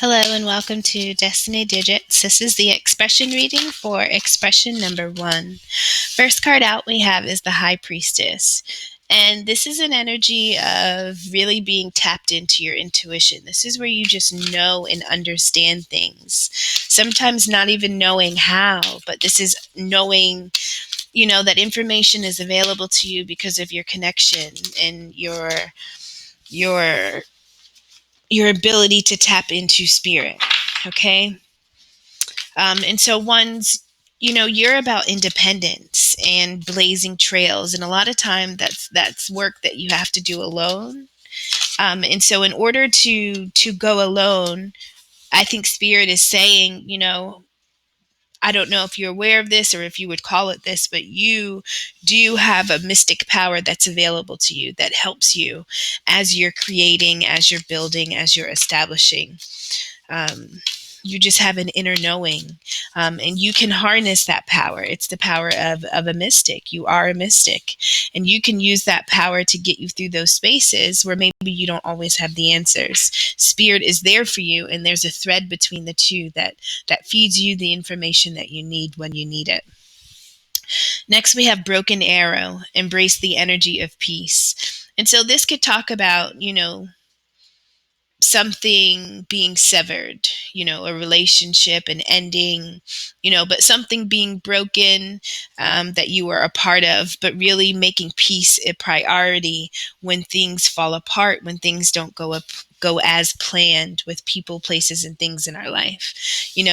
Hello and welcome to Destiny Digits. This is the expression reading for expression number 1. First card out we have is the High Priestess. And this is an energy of really being tapped into your intuition. This is where you just know and understand things. Sometimes not even knowing how, but this is knowing, that information is available to you because of your connection and your your ability to tap into spirit. Okay. And so you're about independence and blazing trails. And a lot of time that's work that you have to do alone. And so in order to go alone, I think spirit is saying, I don't know if you're aware of this or if you would call it this, but you do have a mystic power that's available to you that helps you as you're creating, as you're building, as you're establishing. You just have an inner knowing, and you can harness that power. It's the power of a mystic. You are a mystic, and you can use that power to get you through those spaces where maybe you don't always have the answers. Spirit is there for you, and there's a thread between the two that feeds you the information that you need when you need it. Next, we have Broken Arrow, embrace the energy of peace. And so this could talk about, something being severed, a relationship, an ending, but something being broken, that you were a part of, but really making peace a priority when things fall apart, when things don't go as planned with people, places, and things in our life.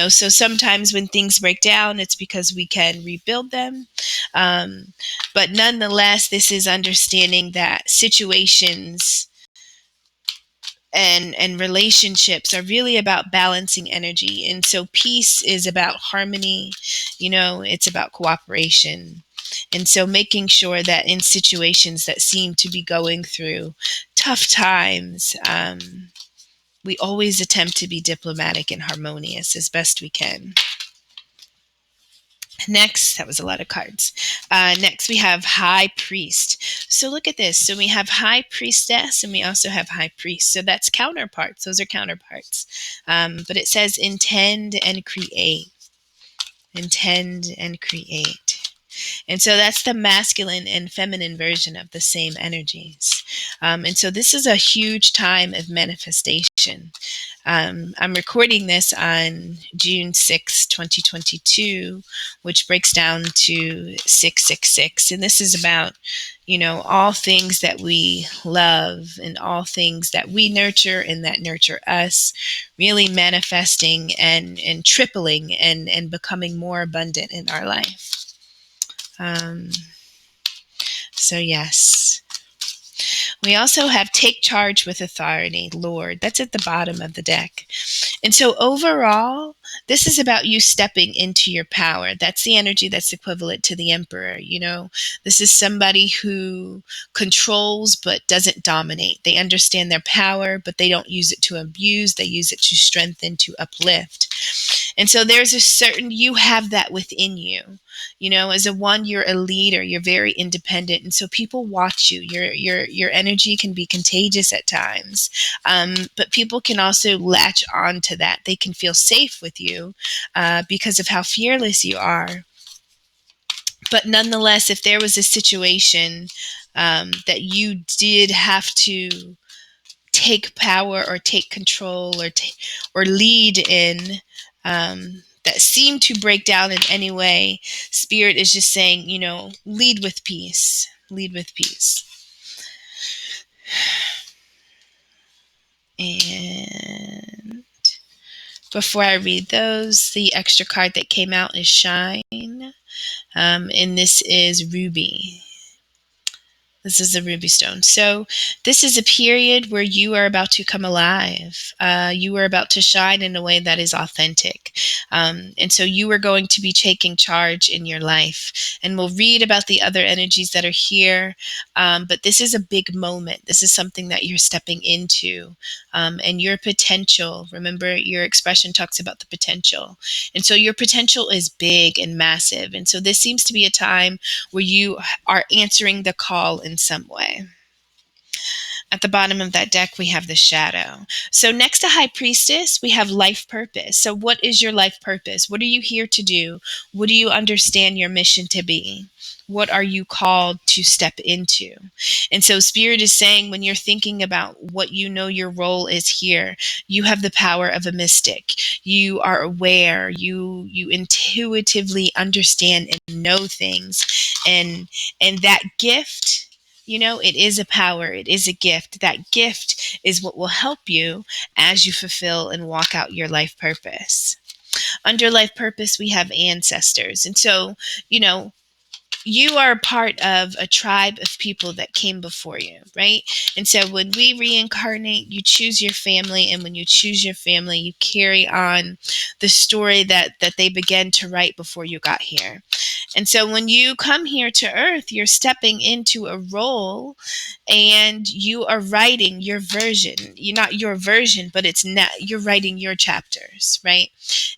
So sometimes when things break down, it's because we can rebuild them. But nonetheless, this is understanding that situations and relationships are really about balancing energy. And so peace is about harmony, it's about cooperation. And so making sure that in situations that seem to be going through tough times, we always attempt to be diplomatic and harmonious as best we can. Next, that was a lot of cards. Next, we have High Priest. So look at this. So we have High Priestess and we also have High Priest. So that's counterparts. Those are counterparts. But it says intend and create. Intend and create. And so that's the masculine and feminine version of the same energies. And so this is a huge time of manifestation. I'm recording this on June 6, 2022, which breaks down to 666. And this is about, all things that we love and all things that we nurture and that nurture us, really manifesting and tripling and becoming more abundant in our life. So yes. We also have Take Charge with Authority, Lord. That's at the bottom of the deck. And so overall, this is about you stepping into your power. That's the energy that's equivalent to the Emperor. This is somebody who controls but doesn't dominate. They understand their power, but they don't use it to abuse. They use it to strengthen, to uplift. And so there's you have that within you. As a one, you're a leader, you're very independent. And so people watch you. Your energy can be contagious at times. But people can also latch on to that. They can feel safe with you because of how fearless you are. But nonetheless, if there was a situation that you did have to take power or take control or lead in, that seem to break down in any way, Spirit is just saying, lead with peace. Lead with peace. And before I read those, the extra card that came out is Shine. And this is Ruby. This is the ruby stone. So this is a period where you are about to come alive. You are about to shine in a way that is authentic. And so you are going to be taking charge in your life. And we'll read about the other energies that are here. But this is a big moment. This is something that you're stepping into. And your potential, remember your expression talks about the potential. And so your potential is big and massive. And so this seems to be a time where you are answering the call in some way. At the bottom of that deck, we have the Shadow. So next to High Priestess, we have life purpose. So what is your life purpose? What are you here to do? What do you understand your mission to be? What are you called to step into? And so Spirit is saying, when you're thinking about what you know your role is here, you have the power of a mystic. You are aware. You intuitively understand and know things. And that gift, it is a power. It is a gift. That gift is what will help you as you fulfill and walk out your life purpose. Under life purpose, we have ancestors. And so, you are a part of a tribe of people that came before you, right? And so when we reincarnate, you choose your family. And when you choose your family, you carry on the story that they began to write before you got here. And so when you come here to Earth, you're stepping into a role and you are writing your version. You're not your version, but you're writing your chapters, right?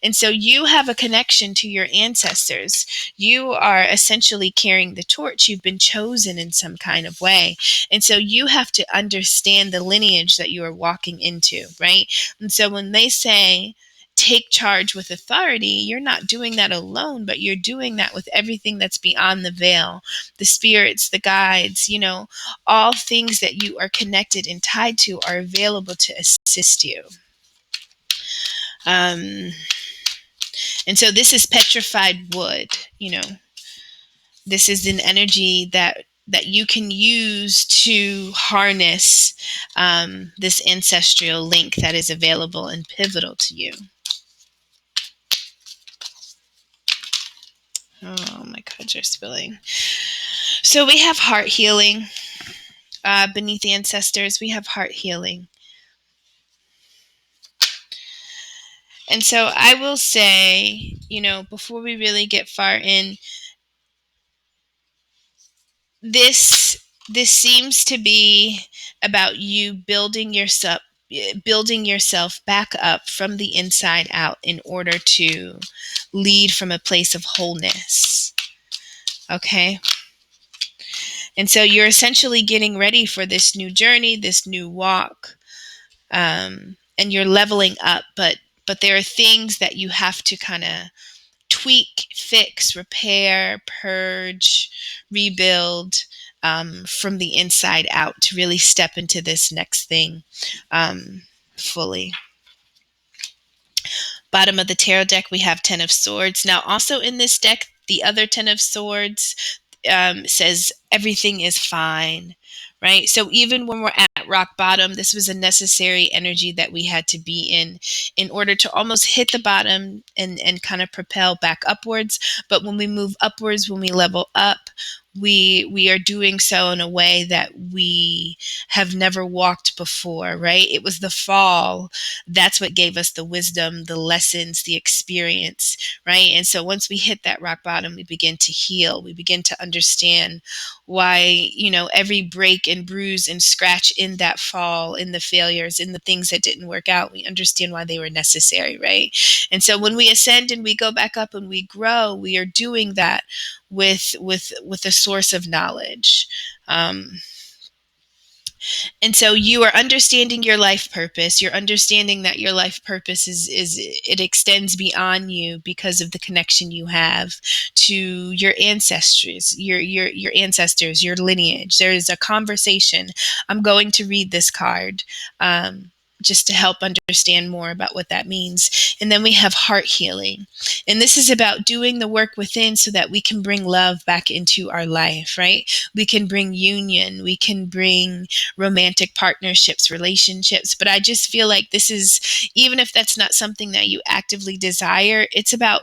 And so you have a connection to your ancestors. You are essentially carrying the torch. You've been chosen in some kind of way. And so you have to understand the lineage that you are walking into, right? And so when they say, take charge with authority, you're not doing that alone, but you're doing that with everything that's beyond the veil, the spirits, the guides, all things that you are connected and tied to are available to assist you. And so this is petrified wood. This is an energy that you can use to harness this ancestral link that is available and pivotal to you. Oh, my cards are spilling. So we have heart healing. Beneath the ancestors, we have heart healing. And so I will say, before we really get far in, this seems to be about you building yourself back up from the inside out in order to lead from a place of wholeness. Okay? And so you're essentially getting ready for this new journey, this new walk, and you're leveling up, but there are things that you have to kind of tweak, fix, repair, purge, rebuild from the inside out to really step into this next thing fully. Bottom of the tarot deck, we have Ten of Swords. Now, also in this deck, the other Ten of Swords says everything is fine, right? So even when we're at rock bottom, this was a necessary energy that we had to be in order to almost hit the bottom and kind of propel back upwards. But when we move upwards, when we level up, we are doing so in a way that we have never walked before, right? It was the fall. That's what gave us the wisdom, the lessons, the experience, right? And so once we hit that rock bottom, we begin to heal. We begin to understand why, every break and bruise and scratch in that fall, in the failures, in the things that didn't work out, we understand why they were necessary, right? And so when we ascend and we go back up and we grow, we are doing that with a source of knowledge. And so you are understanding your life purpose. You're understanding that your life purpose is it extends beyond you because of the connection you have to your ancestors, your ancestors, your lineage. There is a conversation. I'm going to read this card. Just to help understand more about what that means. And then we have heart healing. And this is about doing the work within so that we can bring love back into our life, right? We can bring union. We can bring romantic partnerships, relationships. But I just feel like this is, even if that's not something that you actively desire, it's about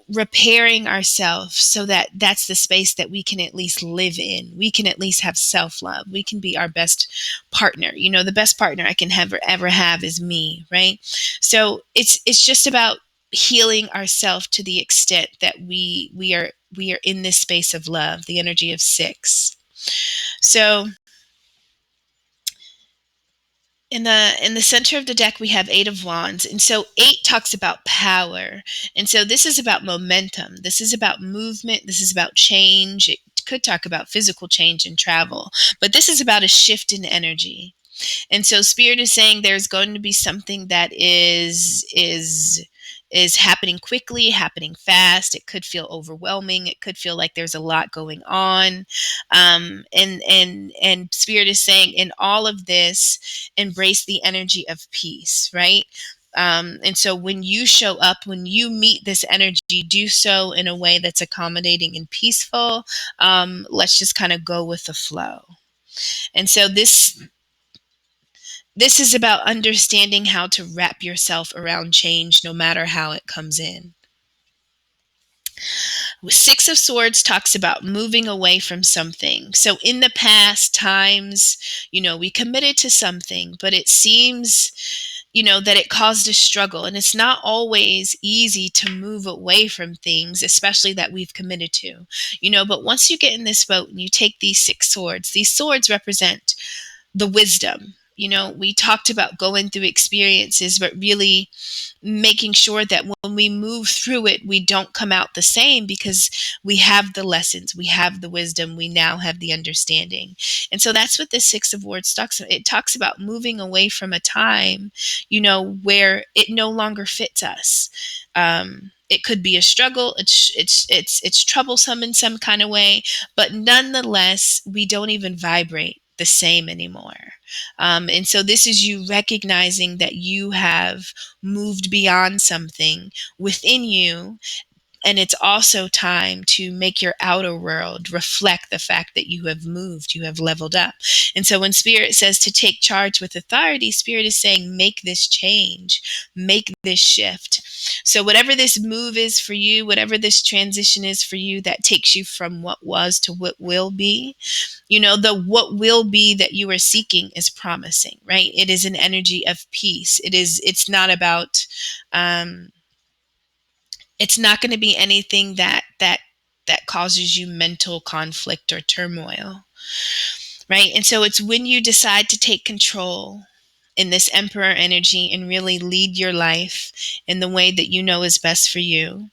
repairing ourselves so that that's the space that we can at least live in. We can at least have self-love. We can be our best partner. The best partner I can ever have is me, right? So it's just about healing ourselves to the extent that we are in this space of love, the energy of 6. So in the center of the deck, we have 8 of Wands. And so 8 talks about power. And so this is about momentum. This is about movement. This is about change. It could talk about physical change and travel, but this is about a shift in energy. And so Spirit is saying there's going to be something that is happening quickly, happening fast. It could feel overwhelming. It could feel like there's a lot going on. And Spirit is saying in all of this, embrace the energy of peace, right? And so when you show up, when you meet this energy, do so in a way that's accommodating and peaceful. Let's just kind of go with the flow. And so this is about understanding how to wrap yourself around change no matter how it comes in. Six of Swords talks about moving away from something. So in the past times, we committed to something, but it seems, that it caused a struggle. And it's not always easy to move away from things, especially that we've committed to, but once you get in this boat and you take these these swords represent the wisdom. We talked about going through experiences, but really making sure that when we move through it, we don't come out the same because we have the lessons, we have the wisdom, we now have the understanding. And so that's what the Six of Swords talks about. It talks about moving away from a time, where it no longer fits us. It could be a struggle. It's troublesome in some kind of way, but nonetheless, we don't even vibrate the same anymore. And so this is you recognizing that you have moved beyond something within you. And it's also time to make your outer world reflect the fact that you have moved, you have leveled up. And so when Spirit says to take charge with authority, Spirit is saying, make this change, make this shift. So whatever this move is for you, whatever this transition is for you that takes you from what was to what will be, the what will be that you are seeking is promising, right? It is an energy of peace. It's not about, it's not going to be anything that causes you mental conflict or turmoil, right? And so it's when you decide to take control in this Emperor energy and really lead your life in the way that you know is best for you.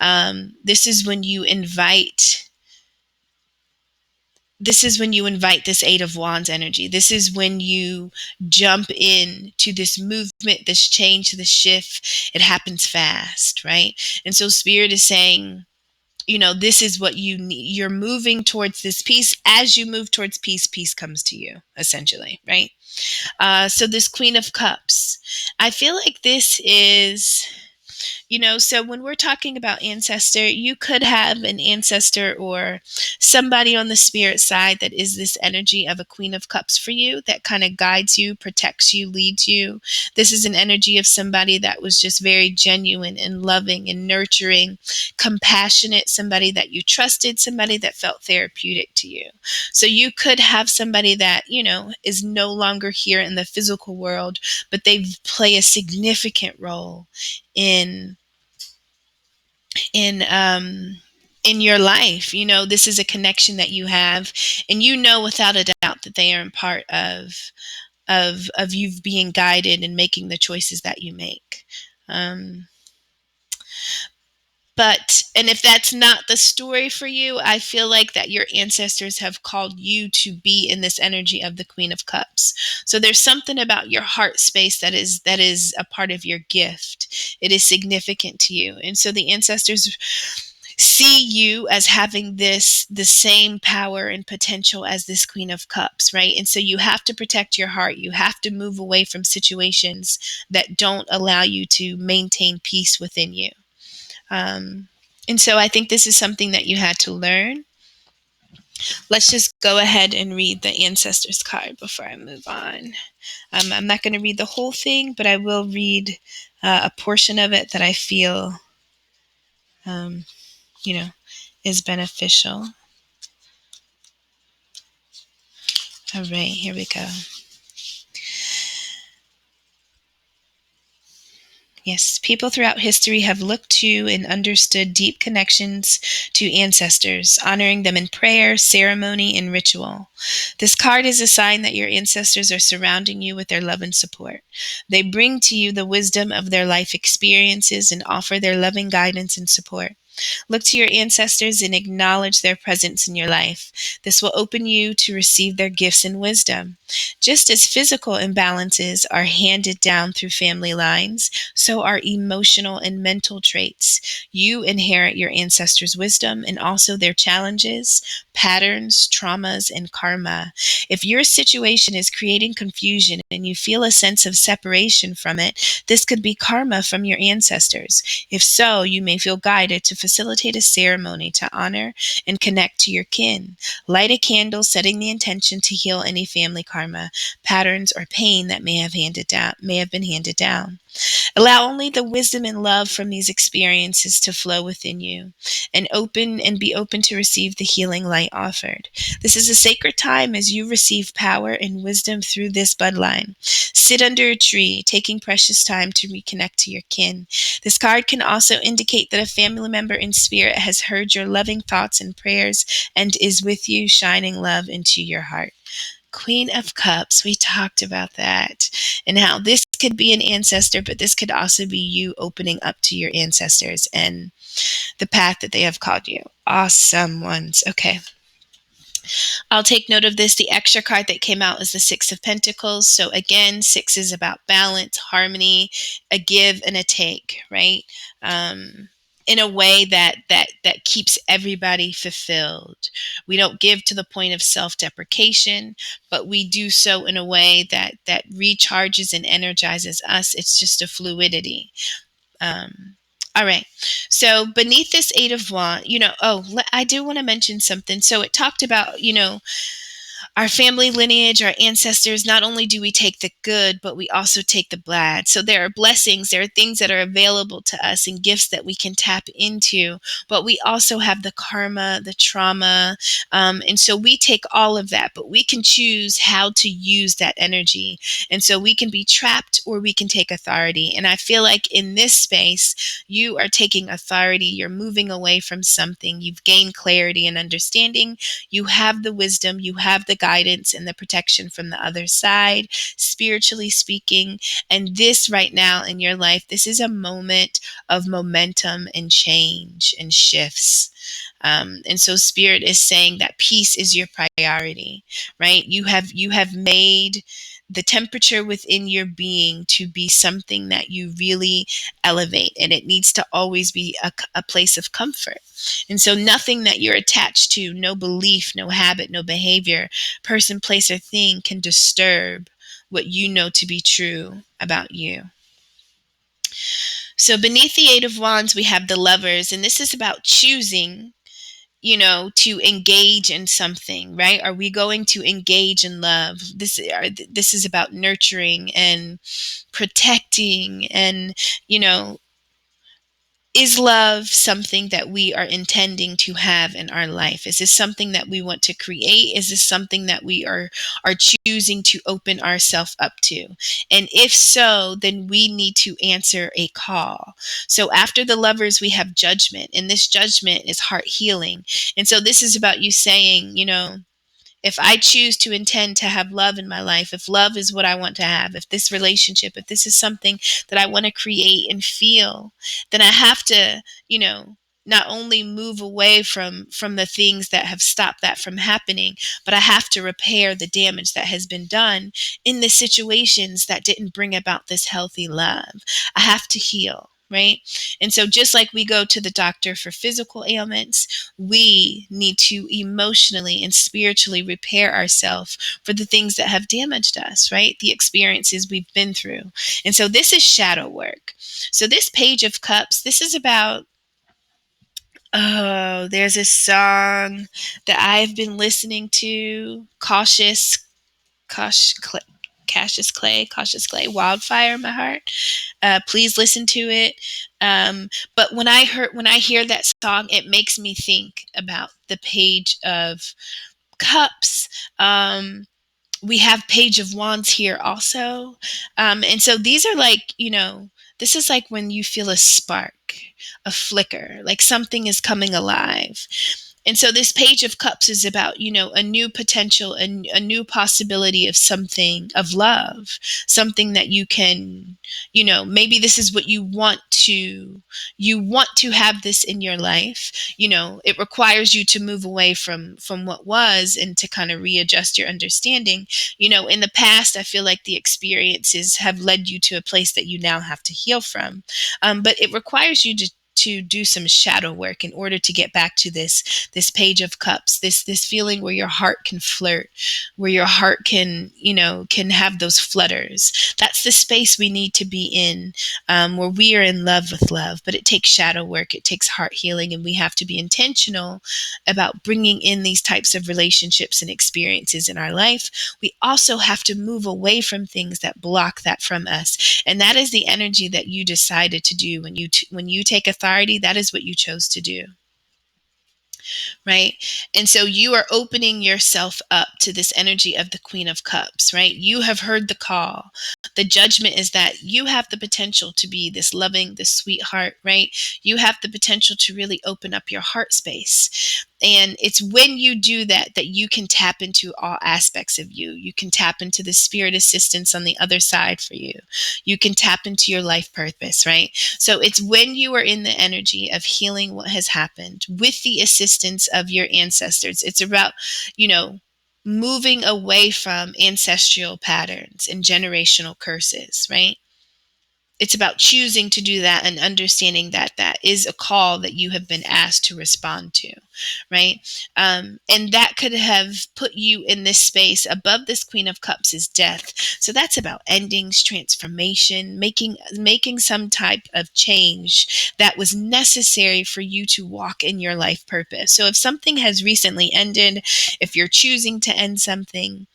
This is when you invite this Eight of Wands energy. This is when you jump in to this movement, this change, this shift. It happens fast, right? And so Spirit is saying, this is what you need. You're moving towards this peace. As you move towards peace, peace comes to you, essentially, right? So this Queen of Cups, I feel like this is, so when we're talking about ancestor, you could have an ancestor or somebody on the spirit side that is this energy of a Queen of Cups for you that kind of guides you, protects you, leads you. This is an energy of somebody that was just very genuine and loving and nurturing, compassionate, somebody that you trusted, somebody that felt therapeutic to you. So you could have somebody that, is no longer here in the physical world, but they play a significant role in your life. This is a connection that you have, and without a doubt that they are a part of you being guided and making the choices that you make. And if that's not the story for you, I feel like that your ancestors have called you to be in this energy of the Queen of Cups. So there's something about your heart space that is a part of your gift. It is significant to you. And so the ancestors see you as having the same power and potential as this Queen of Cups, right? And so you have to protect your heart. You have to move away from situations that don't allow you to maintain peace within you. And so I think this is something that you had to learn. Let's just go ahead and read the Ancestors card before I move on. I'm not going to read the whole thing, but I will read a portion of it that I feel, is beneficial. All right, here we go. Yes, people throughout history have looked to and understood deep connections to ancestors, honoring them in prayer, ceremony, and ritual. This card is a sign that your ancestors are surrounding you with their love and support. They bring to you the wisdom of their life experiences and offer their loving guidance and support. Look to your ancestors and acknowledge their presence in your life. This will open you to receive their gifts and wisdom. Just as physical imbalances are handed down through family lines, so are emotional and mental traits. You inherit your ancestors' wisdom and also their challenges, patterns, traumas, and karma. If your situation is creating confusion and you feel a sense of separation from it, this could be karma from your ancestors. If so, you may feel guided to facilitate a ceremony to honor and connect to your kin. Light a candle, setting the intention to heal any family karma, patterns, or pain that may have been handed down. Allow only the wisdom and love from these experiences to flow within you, and be open to receive the healing light offered. This is a sacred time as you receive power and wisdom through this bloodline. Sit under a tree, taking precious time to reconnect to your kin. This card can also indicate that a family member in spirit has heard your loving thoughts and prayers and is with you, shining love into your heart. Queen of Cups, we talked about that and how this could be an ancestor, but this could also be you opening up to your ancestors and the path that they have called you. Awesome ones. Okay. I'll take note of this. The extra card that came out is the Six of Pentacles. So again, six is about balance, harmony, a give and a take, right? In a way that keeps everybody fulfilled. We don't give to the point of self-deprecation, but we do so in a way that recharges and energizes us. It's just a fluidity. All right. So beneath this Eight of Wands, I do want to mention something. So it talked about, our family lineage, our ancestors. Not only do we take the good, but we also take the bad. So there are blessings, there are things that are available to us and gifts that we can tap into, but we also have the karma, the trauma. And so we take all of that, but we can choose how to use that energy. And so we can be trapped or we can take authority. And I feel like in this space, you are taking authority. You're moving away from something. You've gained clarity and understanding. You have the wisdom, you have the guidance and the protection from the other side, spiritually speaking. And this right now in your life, this is a moment of momentum and change and shifts. And so Spirit is saying that peace is your priority, right? You have made the temperature within your being to be something that you really elevate, and it needs to always be a place of comfort. And so nothing that you're attached to, no belief, no habit, no behavior, person, place, or thing can disturb what you know to be true about you. So beneath the Eight of Wands, we have the Lovers, and this is about choosing, to engage in something, right? Are we going to engage in love? This is about nurturing and protecting and, is love something that we are intending to have in our life? Is this something that we want to create? Is this something that we are choosing to open ourselves up to? And if so, then we need to answer a call. So after the Lovers, we have Judgment, and this judgment is heart healing. And so this is about you saying, if I choose to intend to have love in my life, if love is what I want to have, if this relationship, if this is something that I want to create and feel, then I have to, not only move away from the things that have stopped that from happening, but I have to repair the damage that has been done in the situations that didn't bring about this healthy love. I have to heal. Right. And so just like we go to the doctor for physical ailments, we need to emotionally and spiritually repair ourselves for the things that have damaged us, right? The experiences we've been through. And so this is shadow work. So this Page of Cups, this is about, there's a song that I've been listening to, Cautious Clay, Wildfire in my heart. Please listen to it. But when I hear that song, it makes me think about the Page of Cups. We have Page of Wands here also. And so these are like, this is like when you feel a spark, a flicker, like something is coming alive. And so this Page of Cups is about, a new potential and a new possibility of something, of love, something that you can, maybe this is what you want to have this in your life. It requires you to move away from what was, and to kind of readjust your understanding. In the past, I feel like the experiences have led you to a place that you now have to heal from. But it requires you to do some shadow work in order to get back to this Page of Cups, this feeling where your heart can flirt, where your heart can have those flutters. That's the space we need to be in, where we are in love with love. But it takes shadow work, it takes heart healing, and we have to be intentional about bringing in these types of relationships and experiences in our life. We also have to move away from things that block that from us, and that is the energy that you decided to do when you take authority. That is what you chose to do. Right? And so you are opening yourself up to this energy of the Queen of Cups, right? You have heard the call. The judgment is that you have the potential to be this loving, this sweetheart, right? You have the potential to really open up your heart space. And it's when you do that that you can tap into all aspects of you. You can tap into the spirit assistance on the other side for you. You can tap into your life purpose, right? So it's when you are in the energy of healing what has happened with the assistance of your ancestors. It's about, moving away from ancestral patterns and generational curses, right? It's about choosing to do that and understanding that that is a call that you have been asked to respond to, right? And that could have put you in this space above this Queen of Cups is death. So that's about endings, transformation, making some type of change that was necessary for you to walk in your life purpose. So if something has recently ended, if you're choosing to end something,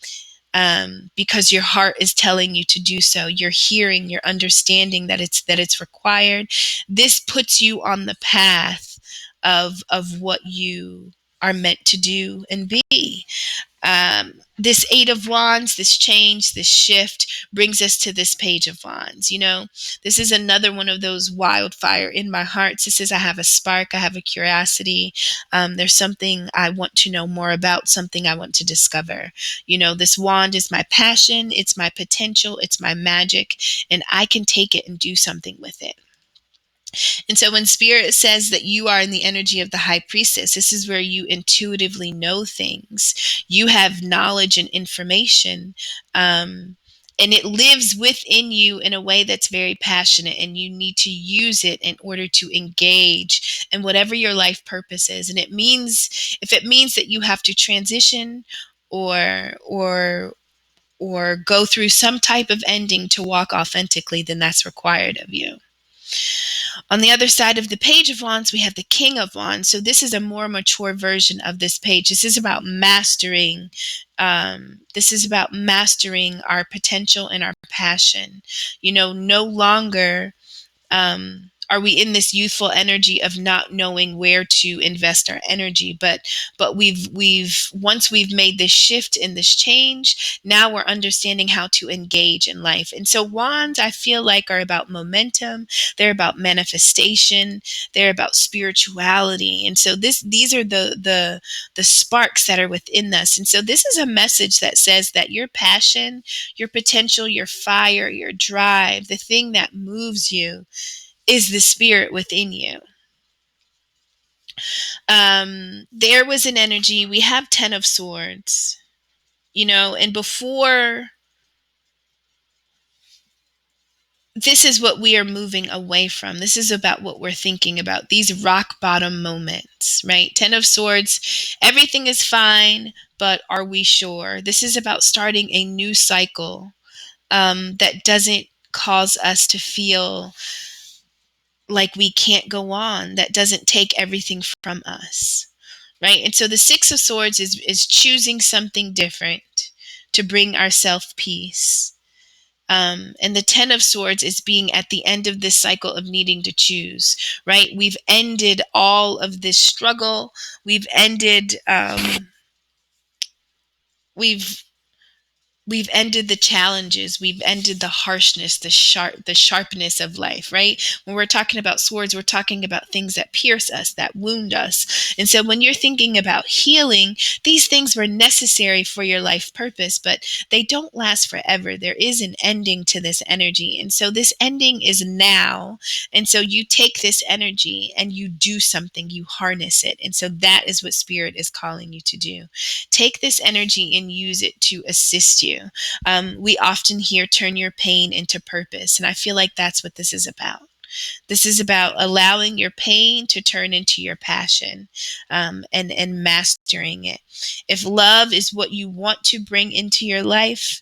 because your heart is telling you to do so, you're hearing, you're understanding that it's required. This puts you on the path of what you are meant to do and be. This Eight of Wands, this change, this shift brings us to this Page of Wands. This is another one of those wildfire in my heart. This is, I have a spark, I have a curiosity. There's something I want to know more about, something I want to discover. This wand is my passion, it's my potential, it's my magic, and I can take it and do something with it. And so when Spirit says that you are in the energy of the High Priestess, this is where you intuitively know things. You have knowledge and information, and it lives within you in a way that's very passionate, and you need to use it in order to engage in whatever your life purpose is. And if it means that you have to transition or go through some type of ending to walk authentically, then that's required of you. On the other side of the Page of Wands, we have the King of Wands. So this is a more mature version of this page. This is about mastering. This is about mastering our potential and our passion. No longer are we in this youthful energy of not knowing where to invest our energy, but we've once we've made this shift and this change, now we're understanding how to engage in life. And so wands, I feel like, are about momentum, they're about manifestation, they're about spirituality. And so these are the sparks that are within us. And so this is a message that says that your passion, your potential, your fire, your drive, the thing that moves you is the spirit within you. There was an energy. We have 10 of Swords, and before, this is what we are moving away from. This is about what we're thinking about, these rock bottom moments, right? 10 of Swords, everything is fine, but are we sure? This is about starting a new cycle that doesn't cause us to feel like we can't go on, that doesn't take everything from us, right? And so the Six of Swords is choosing something different to bring ourself peace. And the Ten of Swords is being at the end of this cycle of needing to choose, right? We've ended all of this struggle. We've ended, we've we've ended the challenges, we've ended the harshness, the sharpness of life, right? When we're talking about swords, we're talking about things that pierce us, that wound us. And so when you're thinking about healing, these things were necessary for your life purpose, but they don't last forever. There is an ending to this energy. And so this ending is now. And so you take this energy and you do something, you harness it. And so that is what Spirit is calling you to do. Take this energy and use it to assist you. We often hear turn your pain into purpose. And I feel like that's what this is about. This is about allowing your pain to turn into your passion, and mastering it. If love is what you want to bring into your life,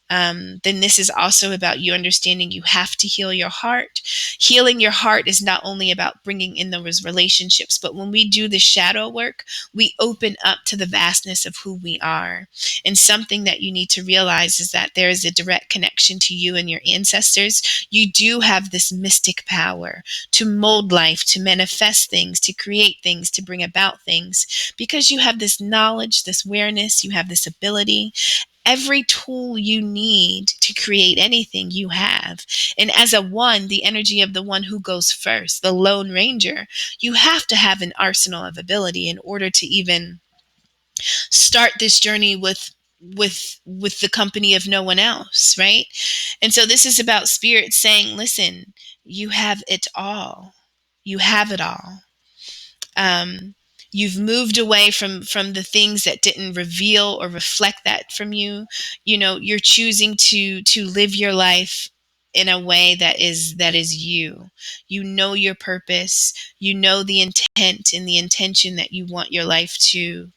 then this is also about you understanding you have to heal your heart. Healing your heart is not only about bringing in those relationships, but when we do the shadow work, we open up to the vastness of who we are. And something that you need to realize is that there is a direct connection to you and your ancestors. You do have this mystic power to mold life, to manifest things, to create things, to bring about things, because you have this knowledge, this awareness, you have this ability. Every tool you need to create anything you have. And as a one, the energy of the one who goes first, the Lone Ranger, you have to have an arsenal of ability in order to even start this journey with the company of no one else, right? And so this is about Spirit saying, listen, you have it all. You have it all. um, you've moved away from the things that didn't reveal or reflect that from you. You're choosing to live your life in a way that is you know your purpose, you know the intent and the intention that you want your life to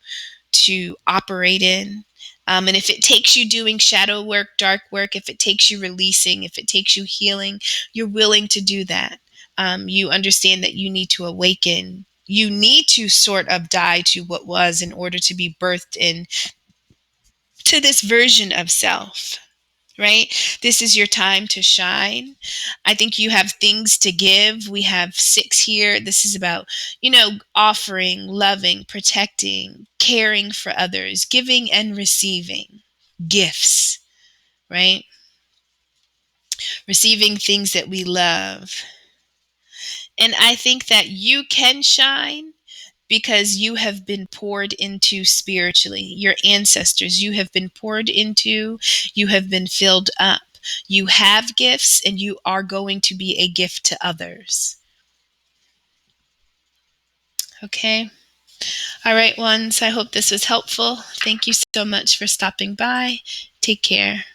operate in. And if it takes you doing shadow work, dark work, if it takes you releasing, if it takes you healing, you're willing to do that. You understand that you need to awaken. You need to sort of die to what was in order to be birthed in to this version of self, right? This is your time to shine. I think you have things to give. We have 6 here. This is about, offering, loving, protecting, caring for others, giving and receiving gifts, right? Receiving things that we love. And I think that you can shine because you have been poured into spiritually. Your ancestors, you have been poured into, you have been filled up. You have gifts and you are going to be a gift to others. Okay. All right, ones. I hope this was helpful. Thank you so much for stopping by. Take care.